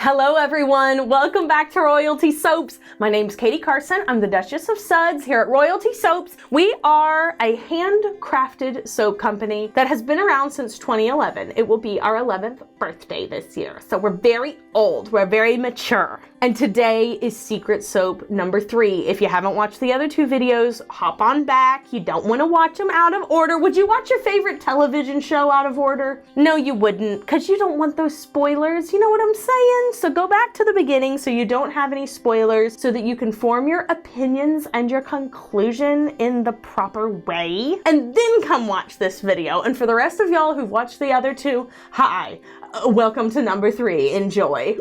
Hello everyone, welcome back to Royalty Soaps. My name's Katie Carson, I'm the Duchess of Suds here at Royalty Soaps. We are a handcrafted soap company that has been around since 2011. It will be our 11th birthday this year, so we're very old, we're very mature. And today is secret soap number 3. If you haven't watched the other 2 videos, hop on back. You don't want to watch them out of order. Would you watch your favorite television show out of order? No, you wouldn't, because you don't want those spoilers. You know what I'm saying? So go back to the beginning so you don't have any spoilers, so that you can form your opinions and your conclusion in the proper way. And then come watch this video. And for the rest of y'all who've watched the other 2, hi. Welcome to number 3. Enjoy.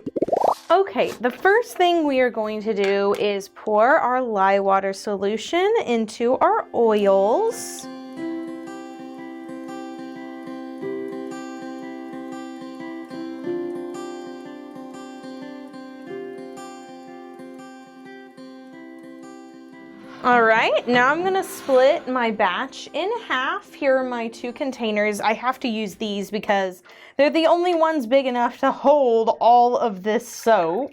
Okay, the first thing we are going to do is pour our lye water solution into our oils. All right, now I'm gonna split my batch in half. Here are my 2 containers. I have to use these because they're the only ones big enough to hold all of this soap.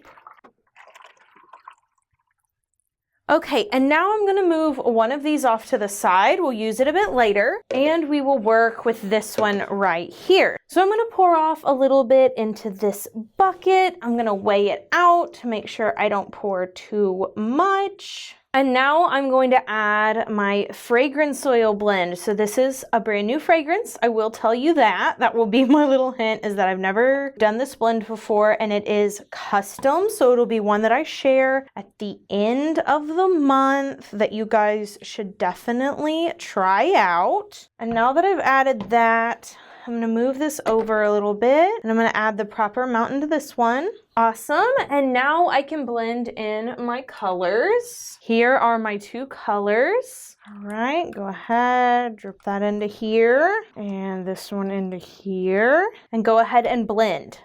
Okay, and now I'm gonna move one of these off to the side. We'll use it a bit later, and we will work with this one right here. So I'm gonna pour off a little bit into this bucket. I'm gonna weigh it out to make sure I don't pour too much. And now I'm going to add my fragrance oil blend. So this is a brand new fragrance. I will tell you that. That will be my little hint, is that I've never done this blend before, and it is custom. So it'll be one that I share at the end of the month that you guys should definitely try out. And now that I've added that, I'm gonna move this over a little bit, and I'm gonna add the proper amount into this one. Awesome, and now I can blend in my colors. Here are my 2 colors. All right, go ahead, drip that into here, and this one into here, and go ahead and blend.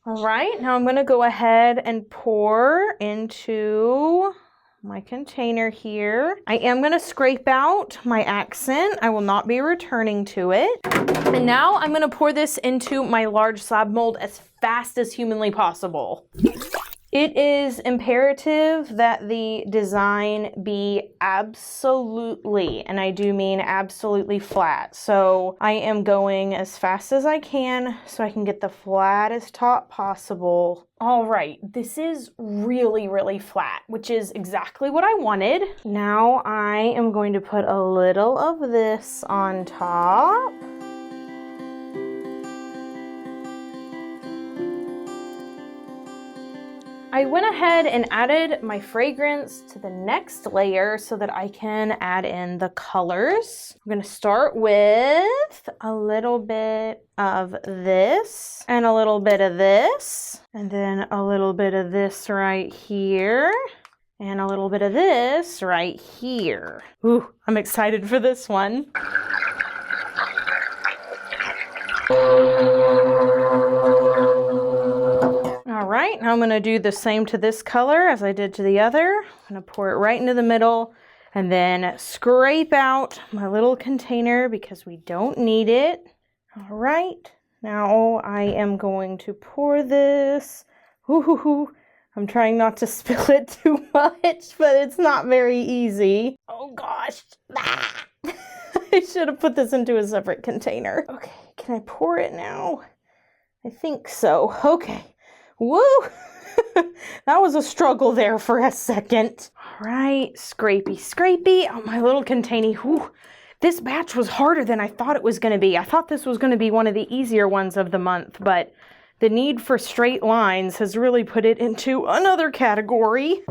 All right, now I'm gonna go ahead and pour into my container here. I am going to scrape out my accent. I will not be returning to it. And now I'm going to pour this into my large slab mold as fast as humanly possible. It is imperative that the design be absolutely, and I do mean absolutely flat. So I am going as fast as I can so I can get the flattest top possible. All right, this is really, really flat, which is exactly what I wanted. Now I am going to put a little of this on top. I went ahead and added my fragrance to the next layer so that I can add in the colors. I'm gonna start with a little bit of this and a little bit of this, and then a little bit of this right here, and a little bit of this right here. Ooh, I'm excited for this one. All right, now I'm going to do the same to this color as I did to the other. I'm going to pour it right into the middle and then scrape out my little container because we don't need it. All right, now I am going to pour this. Ooh, I'm trying not to spill it too much, but it's not very easy. Oh gosh. I should have put this into a separate container. Okay, can I pour it now? I think so. Okay. Woo! That was a struggle there for a second. All right, scrapey, scrapey. Oh, my little container. Whew. This batch was harder than I thought it was going to be. I thought this was going to be one of the easier ones of the month, but the need for straight lines has really put it into another category.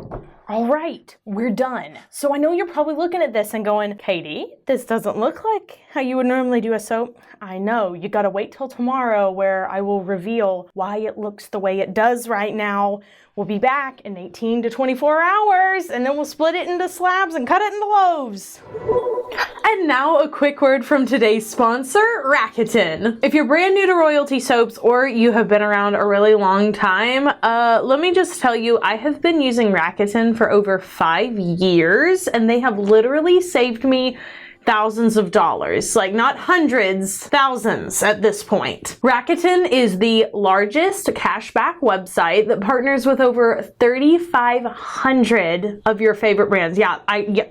All right, we're done. So I know you're probably looking at this and going, Katie, this doesn't look like how you would normally do a soap. I know, you gotta wait till tomorrow where I will reveal why it looks the way it does right now. We'll be back in 18 to 24 hours, and then we'll split it into slabs and cut it into loaves. And now a quick word from today's sponsor, Rakuten. If you're brand new to Royalty Soaps or you have been around a really long time, let me just tell you, I have been using Rakuten for over 5 years, and they have literally saved me thousands of dollars. Like not hundreds, thousands at this point. Rakuten is the largest cashback website that partners with over 3,500 of your favorite brands. Yeah,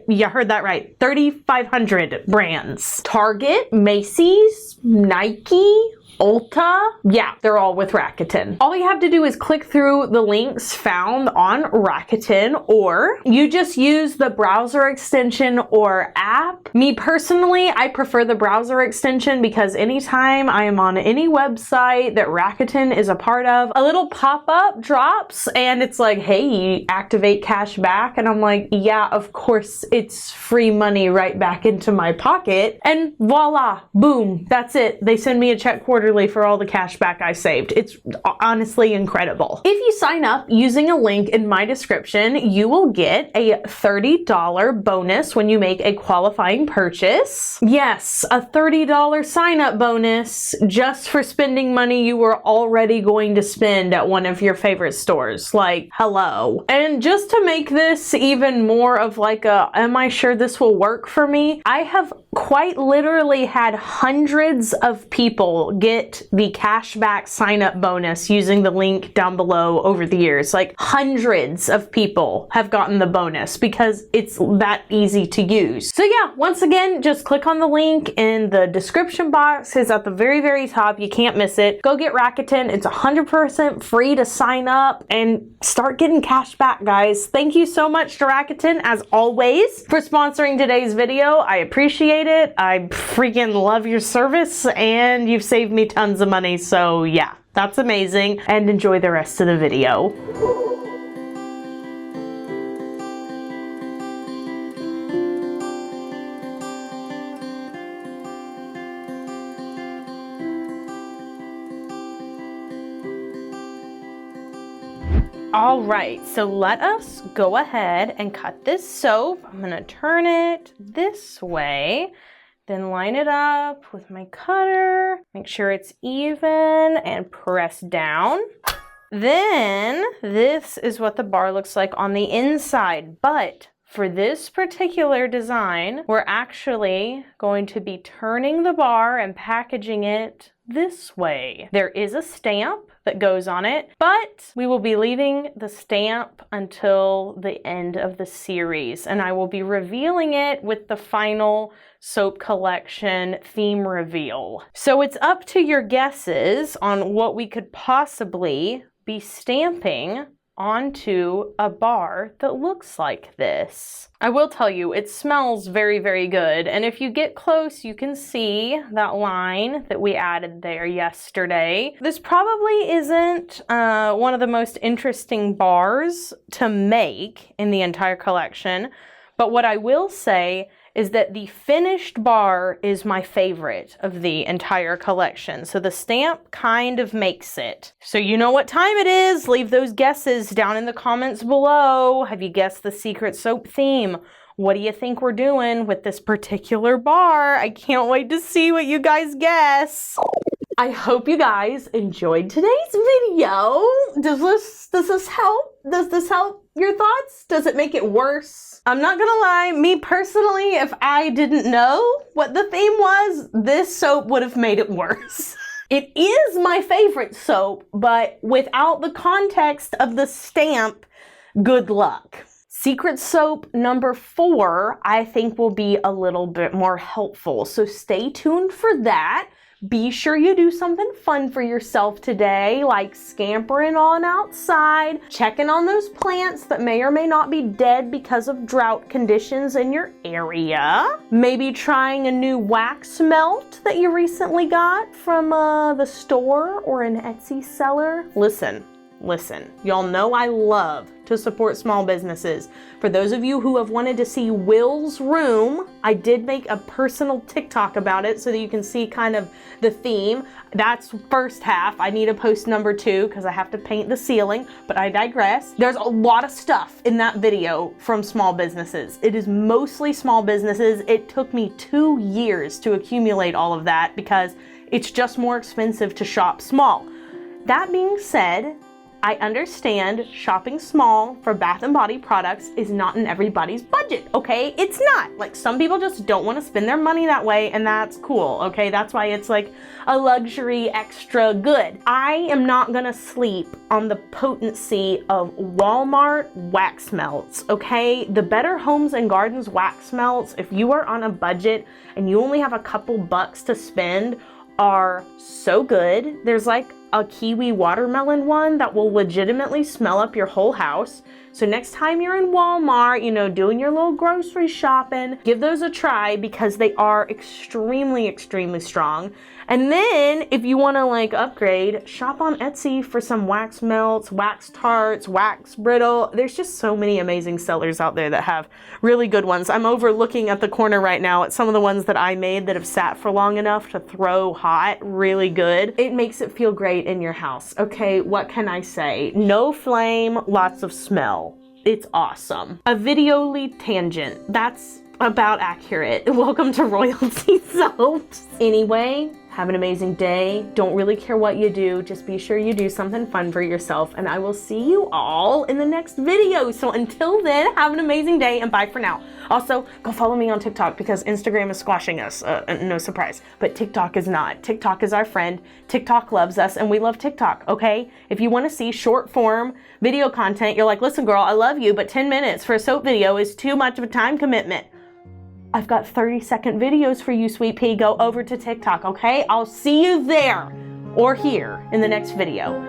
you heard that right. 3,500 brands. Target, Macy's, Nike, Ulta, yeah, they're all with Rakuten. All you have to do is click through the links found on Rakuten, or you just use the browser extension or app. Me personally, I prefer the browser extension because anytime I am on any website that Rakuten is a part of, a little pop-up drops and it's like, hey, activate cash back. And I'm like, yeah, of course, it's free money right back into my pocket. And voila, boom, that's it. They send me a check quarterly for all the cash back I saved. It's honestly incredible. If you sign up using a link in my description, you will get a $30 bonus when you make a qualifying purchase. Yes, a $30 sign up bonus just for spending money you were already going to spend at one of your favorite stores. Like, hello. And just to make this even more of like a, am I sure this will work for me? I have quite literally had hundreds of people get the cashback sign up bonus using the link down below over the years. Like hundreds of people have gotten the bonus because it's that easy to use. So yeah, once again, just click on the link in the description box. It's at the very, very top. You can't miss it. Go get Rakuten. It's 100% free to sign up and start getting cash back, guys. Thank you so much to Rakuten, as always, for sponsoring today's video. I appreciate it. I freaking love your service and you've saved me tons of money. So yeah, that's amazing. And enjoy the rest of the video. All right, so let us go ahead and cut this soap. I'm gonna turn it this way, then line it up with my cutter, make sure it's even and press down. Then this is what the bar looks like on the inside, but for this particular design, we're actually going to be turning the bar and packaging it this way. There is a stamp that goes on it, but we will be leaving the stamp until the end of the series, and I will be revealing it with the final soap collection theme reveal. So it's up to your guesses on what we could possibly be stamping onto a bar that looks like this. I will tell you, it smells very, very good. And if you get close, you can see that line that we added there yesterday. This probably isn't one of the most interesting bars to make in the entire collection. But what I will say is that the finished bar is my favorite of the entire collection. So the stamp kind of makes it. So you know what time it is. Leave those guesses down in the comments below. Have you guessed the secret soap theme? What do you think we're doing with this particular bar? I can't wait to see what you guys guess. I hope you guys enjoyed today's video. Does this help? Does this help your thoughts? Does it make it worse? I'm not gonna lie, me personally, if I didn't know what the theme was, this soap would have made it worse. It is my favorite soap, but without the context of the stamp, good luck. Secret soap number 4, I think, will be a little bit more helpful, so stay tuned for that. Be sure you do something fun for yourself today, like scampering on outside, checking on those plants that may or may not be dead because of drought conditions in your area. Maybe trying a new wax melt that you recently got from the store or an Etsy seller. Listen, y'all know I love to support small businesses. For those of you who have wanted to see Will's room, I did make a personal TikTok about it so that you can see kind of the theme. That's first half. I need to post number 2 because I have to paint the ceiling, but I digress. There's a lot of stuff in that video from small businesses. It is mostly small businesses. It took me 2 years to accumulate all of that because it's just more expensive to shop small. That being said, I understand shopping small for Bath & Body products is not in everybody's budget, okay? It's not. Like, some people just don't want to spend their money that way, and that's cool, okay? That's why it's like a luxury extra good. I am not gonna sleep on the potency of Walmart wax melts, okay? The Better Homes and Gardens wax melts, if you are on a budget and you only have a couple bucks to spend, are so good. There's like a kiwi watermelon one that will legitimately smell up your whole house. So next time you're in Walmart, you know, doing your little grocery shopping, give those a try because they are extremely, extremely strong. And then if you want to like upgrade, shop on Etsy for some wax melts, wax tarts, wax brittle. There's just so many amazing sellers out there that have really good ones. I'm over looking at the corner right now at some of the ones that I made that have sat for long enough to throw hot, really good. It makes it feel great in your house. Okay, what can I say? No flame, lots of smell. It's awesome. A video-ly tangent. That's about accurate. Welcome to Royalty Soaps. Anyway, have an amazing day. Don't really care what you do. Just be sure you do something fun for yourself, and I will see you all in the next video. So until then, have an amazing day and bye for now. Also, go follow me on TikTok because Instagram is squashing us. No surprise, but TikTok is not. TikTok is our friend. TikTok loves us and we love TikTok, okay? If you want to see short form video content, you're like, listen girl, I love you, but 10 minutes for a soap video is too much of a time commitment. I've got 30-second videos for you, sweet pea. Go over to TikTok, okay? I'll see you there or here in the next video.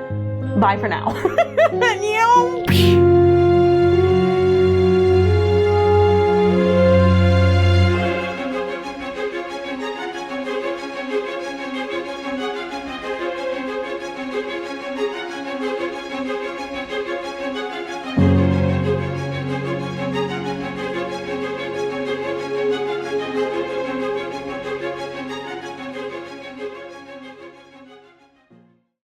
Bye for now.